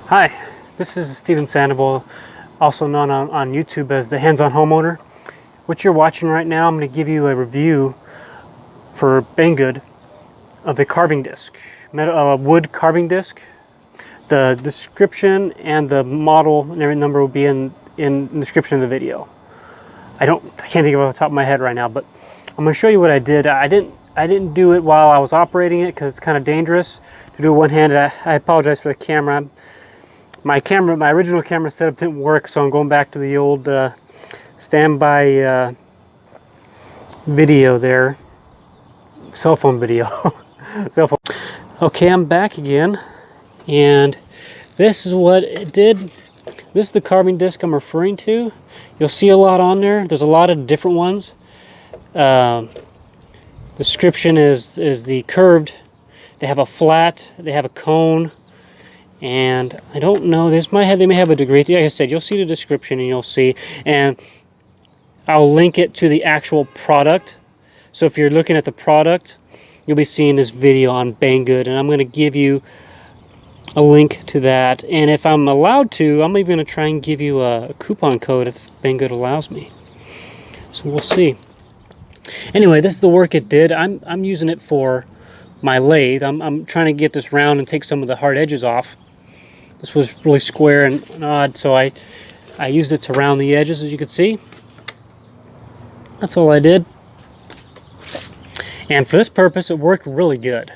Hi, this is Steven Sandoval, also known on YouTube as The Hands-On Homeowner. What you're watching right now, I'm going to give you a review for Banggood of a carving disc, wood carving disc. The description and the model and every number will be in the description of the video. I can't think of it off the top of my head right now, but I'm going to show you what I did. I didn't do it while I was operating it because it's kind of dangerous to do it one-handed. I apologize for the camera. My original camera setup didn't work, so I'm going back to the old standby video there, cell phone video. Cell phone. Okay, I'm back again, and this is what it did. This is the carving disc I'm referring to. You'll see a lot on there. There's a lot of different ones. Description is the curved. They have a flat. They have a cone. And I don't know, they may have a degree. Like I said, you'll see the description and you'll see, and I'll link it to the actual product. So if you're looking at the product, you'll be seeing this video on Banggood, and I'm going to give you a link to that. And if I'm allowed to, I'm even going to try and give you a coupon code if Banggood allows me. So we'll see. Anyway, this is the work it did. I'm using it for my lathe. I'm trying to get this round and take some of the hard edges off. This was really square and odd, so I used it to round the edges, as you can see. That's all I did. And for this purpose, it worked really good.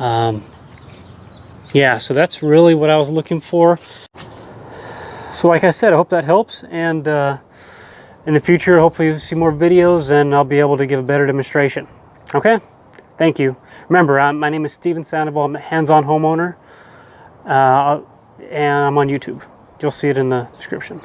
Yeah, so that's really what I was looking for. So like I said, I hope that helps. And in the future, hopefully you'll see more videos and I'll be able to give a better demonstration. Okay? Thank you. Remember, my name is Steven Sandoval. I'm a hands-on homeowner. And I'm on YouTube. You'll see it in the description.